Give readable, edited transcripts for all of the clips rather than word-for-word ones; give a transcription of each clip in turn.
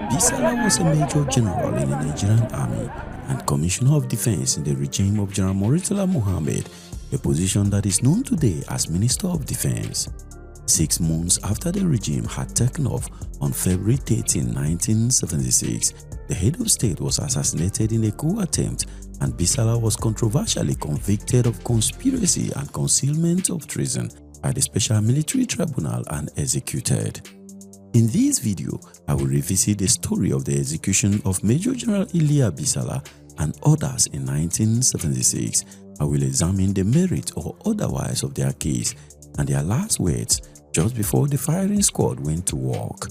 Bisalla was a Major General in the Nigerian Army and Commissioner of Defense in the regime of General Murtala Muhammed, a position that is known today as Minister of Defense. 6 months after the regime had taken off on February 13, 1976, the head of state was assassinated in a coup attempt, and Bisalla was controversially convicted of conspiracy and concealment of treason by the Special Military Tribunal and executed. In this video, I will revisit the story of the execution of Major General Illiya Bisalla and others in 1976. I will examine the merit or otherwise of their case and their last words just before the firing squad went to work.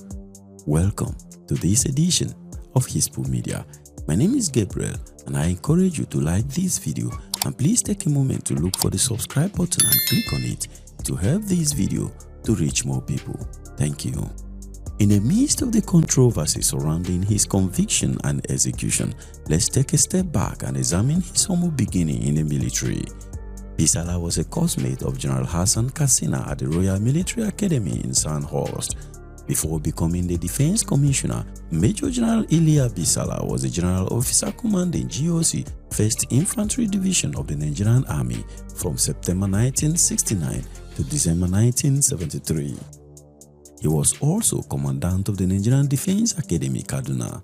Welcome to this edition of Hispo Media. My name is Gabriel and I encourage you to like this video, and please take a moment to look for the subscribe button and click on it to help this video to reach more people. Thank you. In the midst of the controversy surrounding his conviction and execution, let's take a step back and examine his humble beginning in the military. Bisalla was a coursemate of General Hassan Katsina at the Royal Military Academy in Sandhurst. Before becoming the Defense Commissioner, Major General Illiya Bisalla was a General Officer commanding GOC 1st Infantry Division of the Nigerian Army from September 1969 to December 1973. He was also Commandant of the Nigerian Defense Academy, Kaduna.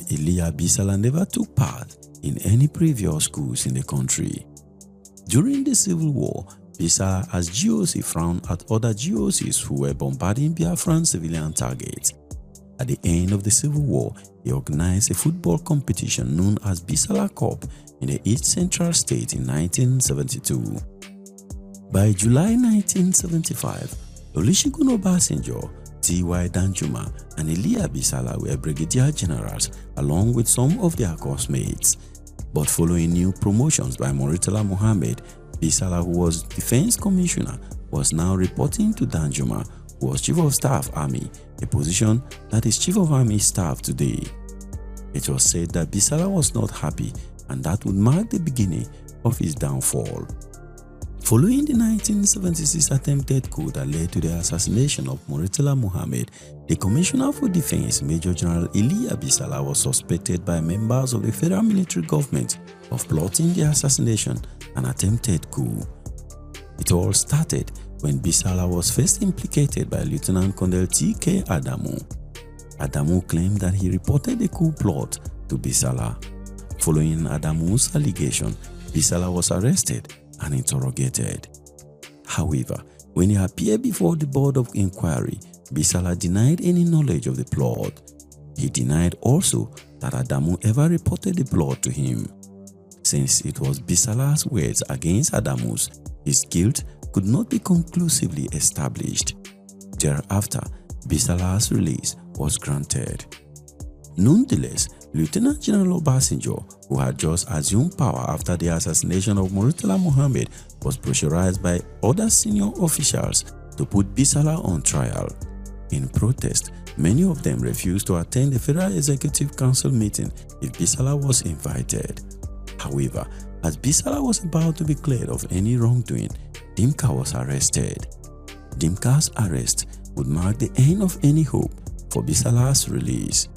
Illiya Bisalla never took part in any previous coups in the country. During the Civil War, Bisalla as GOC frowned at other GOCs who were bombarding Biafran civilian targets. At the end of the Civil War, he organized a football competition known as Bisalla Cup in the East Central State in 1972. By July 1975, Olusegun Obasanjo, T.Y. Danjuma, and Illiya Bisalla were brigadier generals along with some of their course-mates. But following new promotions by Murtala Muhammed, Bisalla, who was Defense Commissioner, was now reporting to Danjuma, who was Chief of Staff Army, a position that is Chief of Army Staff today. It was said that Bisalla was not happy and that would mark the beginning of his downfall. Following the 1976 attempted coup that led to the assassination of Murtala Muhammed, the Commissioner for Defense, Major General Illiya Bisalla, was suspected by members of the federal military government of plotting the assassination and attempted coup. It all started when Bisalla was first implicated by Lieutenant Colonel T.K. Adamu. Adamu claimed that he reported the coup plot to Bisalla. Following Adamu's allegation, Bisalla was arrested and interrogated. However, when he appeared before the Board of Inquiry, Bisalla denied any knowledge of the plot. He denied also that Adamu ever reported the plot to him. Since it was Bisalla's words against Adamu's, his guilt could not be conclusively established. Thereafter, Bisalla's release was granted. Nonetheless, Lieutenant General Obasanjo, who had just assumed power after the assassination of Murtala Muhammed, was pressurized by other senior officials to put Bisalla on trial. In protest, many of them refused to attend the Federal Executive Council meeting if Bisalla was invited. However, as Bisalla was about to be cleared of any wrongdoing, Dimka was arrested. Dimka's arrest would mark the end of any hope for Bisalla's release.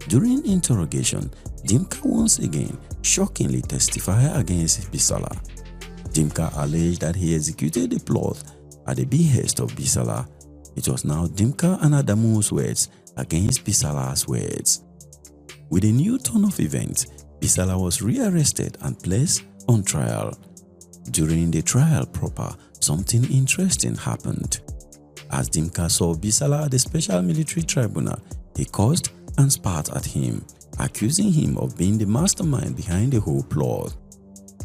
During interrogation, Dimka once again shockingly testified against Bisalla. Dimka alleged that he executed the plot at the behest of Bisalla. It was now Dimka and Adamu's words against Bisalla's words. With a new turn of events, Bisalla was rearrested and placed on trial. During the trial proper, something interesting happened. As Dimka saw Bisalla at the Special Military Tribunal, he cursed and spat at him, accusing him of being the mastermind behind the whole plot.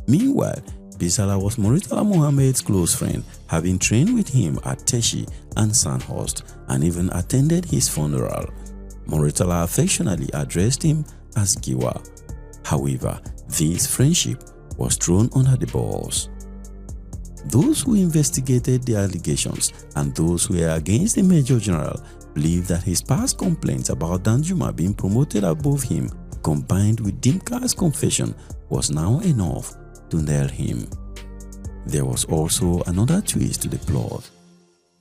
Meanwhile, Bisalla was Murtala Muhammed's close friend, having trained with him at Teshi and Sandhurst and even attended his funeral. Murtala affectionately addressed him as Giwa. However, this friendship was thrown under the bus. Those who investigated the allegations and those who were against the Major General believed that his past complaints about Danjuma being promoted above him, combined with Dimka's confession, was now enough to nail him. There was also another twist to the plot.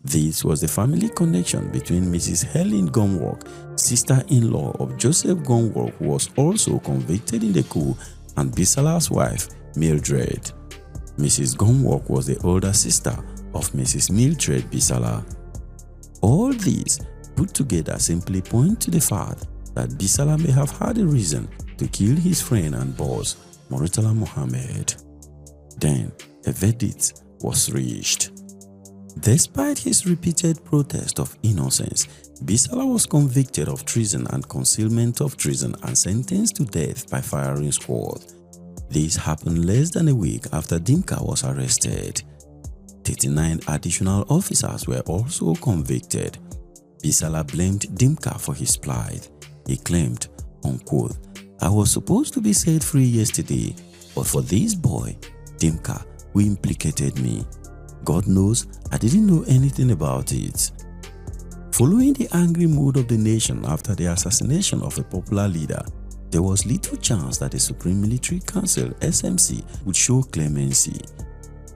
This was the family connection between Mrs. Helen Gunwork, sister-in-law of Joseph Gunwork, who was also convicted in the coup, and Bisalla's wife, Mildred. Mrs. Gunwork was the older sister of Mrs. Mildred Bisalla. All these put together simply point to the fact that Bisalla may have had a reason to kill his friend and boss, Murtala Muhammed. Then a verdict was reached. Despite his repeated protest of innocence, Bisalla was convicted of treason and concealment of treason and sentenced to death by firing squad. This happened less than a week after Dimka was arrested. 39 additional officers were also convicted. Bisalla blamed Dimka for his plight. He claimed, unquote, "I was supposed to be set free yesterday, but for this boy, Dimka, who implicated me. God knows I didn't know anything about it." Following the angry mood of the nation after the assassination of a popular leader, there was little chance that the Supreme Military Council (SMC) would show clemency.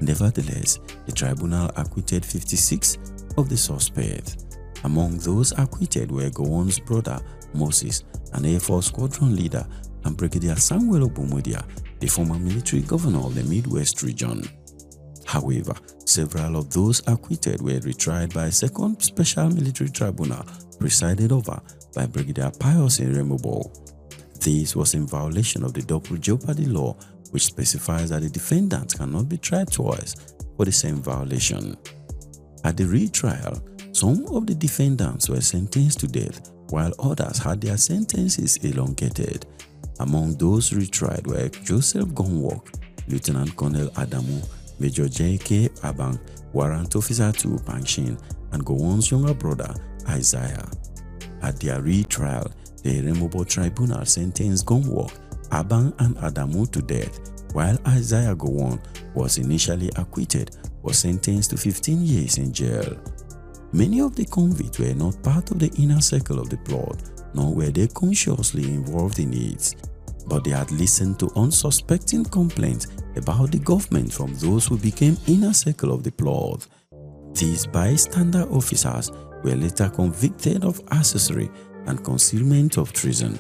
Nevertheless, the tribunal acquitted 56 of the suspects. Among those acquitted were Gowon's brother Moses, an Air Force squadron leader, and Brigadier Samuel Obumodia, the former military governor of the Midwest region. However, several of those acquitted were retried by a second Special Military Tribunal presided over by Brigadier Pius Iremobo. This was in violation of the double jeopardy law, which specifies that the defendant cannot be tried twice for the same violation. At the retrial, some of the defendants were sentenced to death, while others had their sentences elongated. Among those retried were Joseph Gunwork, Lieutenant Colonel Adamu, Major J.K. Abang, Warrant Officer 2 Pangshin, and Gowon's younger brother Isaiah. At their retrial, the Iremobo Tribunal sentenced Gunwork, Abang and Adamu to death, while Isaiah Gowon was initially acquitted but sentenced to 15 years in jail. Many of the convicts were not part of the inner circle of the plot, nor were they consciously involved in it, but they had listened to unsuspecting complaints about the government from those who became inner circle of the plot. These bystander officers were later convicted of accessory and concealment of treason.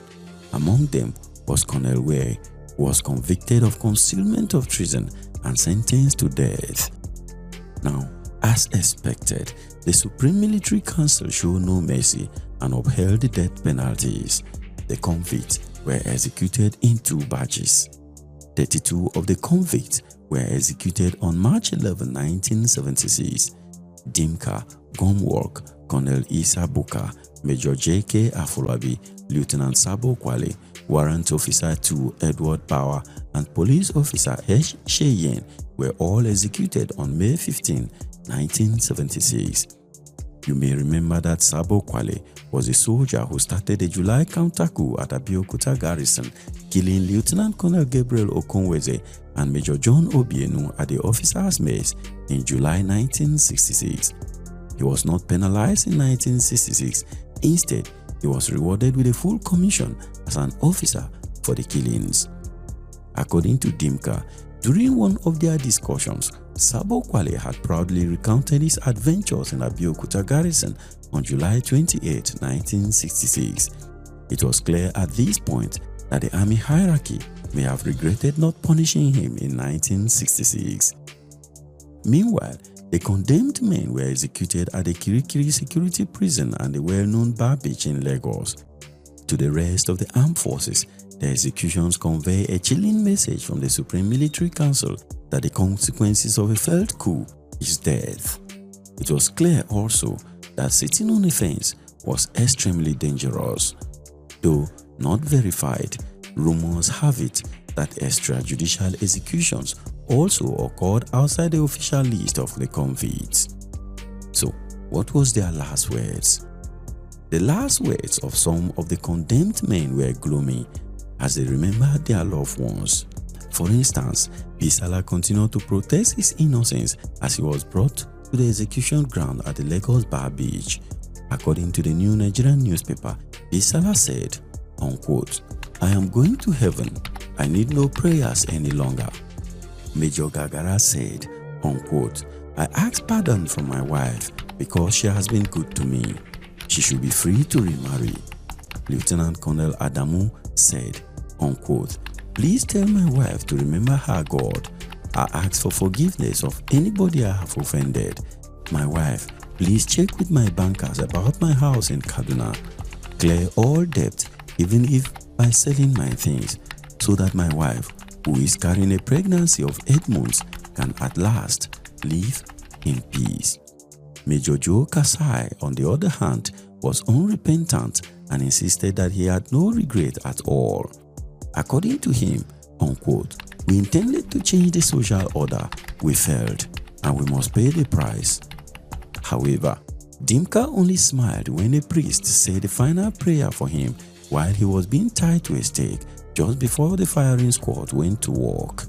Among them was Colonel Ware, who was convicted of concealment of treason and sentenced to death. Now, as expected, the Supreme Military Council showed no mercy and upheld the death penalties. The convicts were executed in 2 batches. 32 of the convicts were executed on March 11, 1976. Dimka, Gunwork, Colonel Isa Buka, Major J.K. Afolabi, Lieutenant Sabo Kwale, Warrant Officer 2 Edward Bauer, and Police Officer H. Sheyen were all executed on May 15, 1976. You may remember that Sabo Kwale was a soldier who started the July counter-coup at Abeokuta Garrison, killing Lieutenant Colonel Gabriel Okonweze and Major John Obienu at the officers' mess in July 1966. He was not penalized in 1966. Instead, he was rewarded with a full commission as an officer for the killings. According to Dimka, during one of their discussions, Sabo Kwale had proudly recounted his adventures in Abeokuta Garrison on July 28, 1966. It was clear at this point that the army hierarchy may have regretted not punishing him in 1966. Meanwhile, the condemned men were executed at the Kirikiri Security Prison and the well-known Bar Beach in Lagos. To the rest of the armed forces, the executions convey a chilling message from the Supreme Military Council that the consequences of a failed coup is death. It was clear also that sitting on a fence was extremely dangerous. Though not verified, rumors have it that extrajudicial executions also occurred outside the official list of the convicts. So, what was their last words? The last words of some of the condemned men were gloomy as they remembered their loved ones. For instance, Bisalla continued to protest his innocence as he was brought to the execution ground at the Lagos Bar Beach. According to the New Nigerian newspaper, Bisalla said, unquote, "I am going to heaven. I need no prayers any longer." Major Gagara said, unquote, "I asked pardon from my wife. because she has been good to me. She should be free to remarry. Lieutenant Colonel Adamu said, unquote, "Please tell my wife to remember her God. I ask for forgiveness of anybody I have offended. My wife, please check with my bankers about my house in Kaduna. Clear all debt, even if by selling my things, so that my wife, who is carrying a pregnancy of 8 months, can at last live in peace." Major Joe Kasai, on the other hand, was unrepentant and insisted that he had no regret at all. According to him, unquote, "We intended to change the social order. We failed, and we must pay the price." However, Dimka only smiled when a priest said the final prayer for him while he was being tied to a stake just before the firing squad went to work.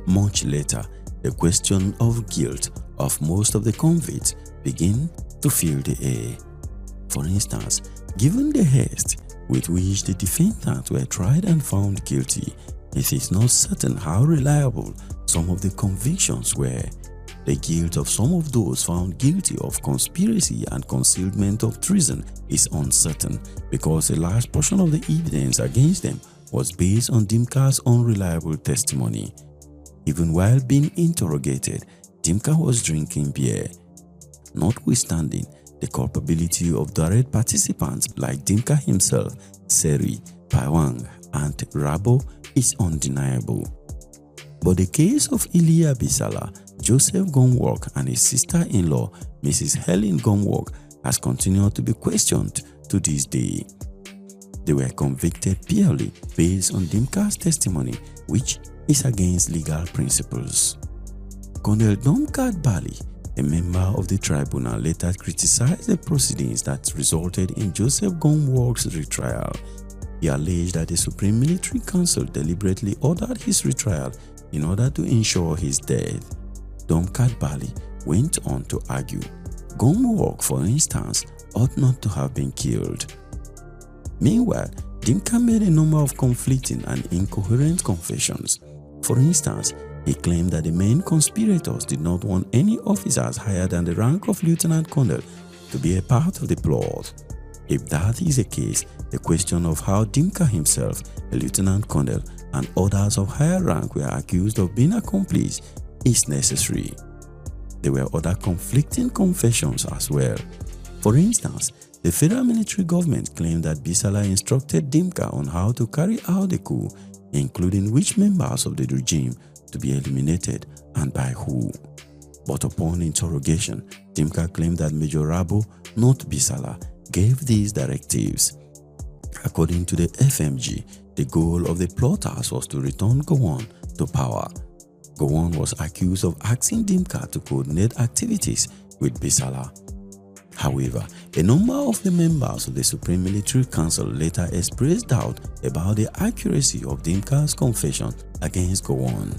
Much later, the question of guilt of most of the convicts began to fill the air. For instance, given the haste with which the defendants were tried and found guilty, it is not certain how reliable some of the convictions were. The guilt of some of those found guilty of conspiracy and concealment of treason is uncertain because a large portion of the evidence against them was based on Dimka's unreliable testimony. Even while being interrogated, Dimka was drinking beer. Notwithstanding the culpability of direct participants like Dimka himself, Seri, Paiwang, and Rabo is undeniable. But the case of Illiya Bisalla, Joseph Gomwork, and his sister-in-law, Mrs. Helen Gomwork, has continued to be questioned to this day. They were convicted purely based on Dimka's testimony, which is against legal principles. Colonel Dimka Bali, a member of the tribunal, later criticized the proceedings that resulted in Joseph Gomwork's retrial. He alleged that the Supreme Military Council deliberately ordered his retrial in order to ensure his death. Dimka Bali went on to argue, Gomwork, for instance, ought not to have been killed. Meanwhile, Dimka made a number of conflicting and incoherent confessions. For instance, he claimed that the main conspirators did not want any officers higher than the rank of lieutenant colonel to be a part of the plot. If that is the case, the question of how Dimka himself, a lieutenant colonel, and others of higher rank were accused of being accomplices is necessary. There were other conflicting confessions as well. For instance, the federal military government claimed that Bisalla instructed Dimka on how to carry out the coup, including which members of the regime to be eliminated and by who. But upon interrogation, Dimka claimed that Major Rabo, not Bisalla, gave these directives. According to the FMG, the goal of the plotters was to return Gowon to power. Gowon was accused of asking Dimka to coordinate activities with Bisalla. However, a number of the members of the Supreme Military Council later expressed doubt about the accuracy of Dimka's confession against Gowon.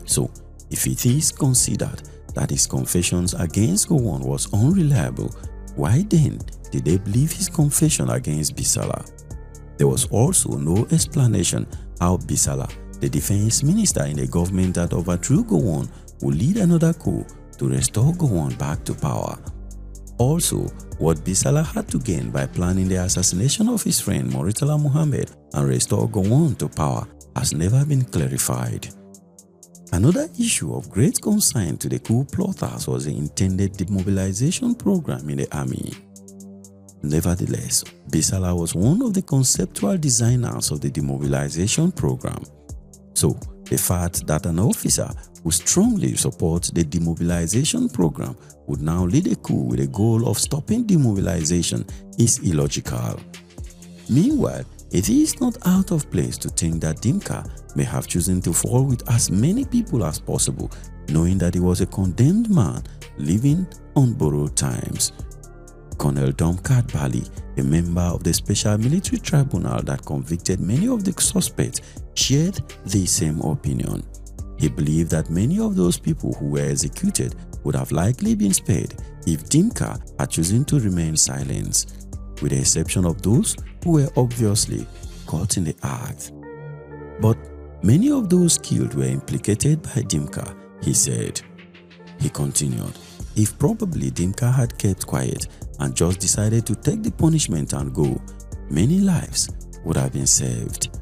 So, if it is considered that his confessions against Gowon was unreliable, why then did they believe his confession against Bisalla? There was also no explanation how Bisalla, the defense minister in the government that overthrew Gowon, would lead another coup to restore Gowon back to power. Also, what Bisalla had to gain by planning the assassination of his friend Murtala Muhammed and restore Gowon to power has never been clarified. Another issue of great concern to the coup plotters was the intended demobilization program in the army. Nevertheless, Bisalla was one of the conceptual designers of the demobilization program. So, the fact that an officer who strongly supports the demobilization program would now lead a coup with a goal of stopping demobilization is illogical. Meanwhile, it is not out of place to think that Dimka may have chosen to fall with as many people as possible, knowing that he was a condemned man living on borrowed times. Colonel Dimka Bali, a member of the Special Military Tribunal that convicted many of the suspects, shared the same opinion. He believed that many of those people who were executed would have likely been spared if Dimka had chosen to remain silent, with the exception of those who were obviously caught in the act. But many of those killed were implicated by Dimka, he said. He continued, If probably Dimka had kept quiet and just decided to take the punishment and go, many lives would have been saved.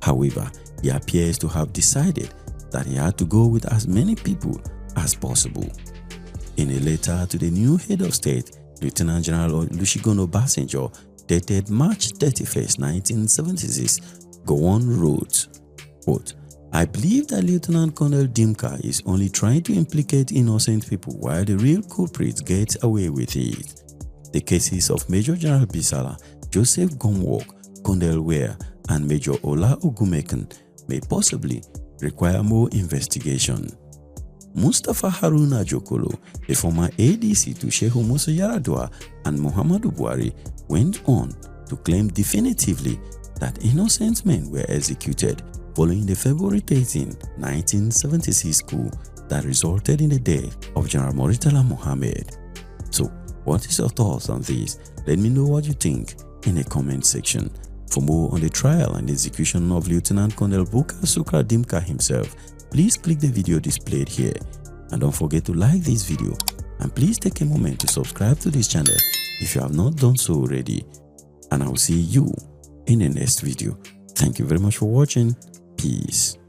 However, he appears to have decided that he had to go with as many people as possible. In a letter to the new head of state, Lieutenant General Olusegun Obasanjo, dated March 31, 1976, Gowon wrote, quote, "I believe that Lieutenant Colonel Dimka is only trying to implicate innocent people while the real culprits get away with it. The cases of Major General Bisalla, Joseph Gomwok, Colonel Ware, and Major Ola Ogumekun may possibly require more investigation." Mustafa Haruna Jokolo, a former ADC to Shehu Musa Yaradua and Muhammadu Buhari, went on to claim definitively that innocent men were executed following the February 13, 1976 coup that resulted in the death of General Murtala Muhammed. So, what is your thoughts on this? Let me know what you think in the comment section. For more on the trial and execution of Lieutenant Colonel Bukar Sukra Dimka himself, please click the video displayed here. And don't forget to like this video. And please take a moment to subscribe to this channel if you have not done so already. And I will see you in the next video. Thank you very much for watching. Peace.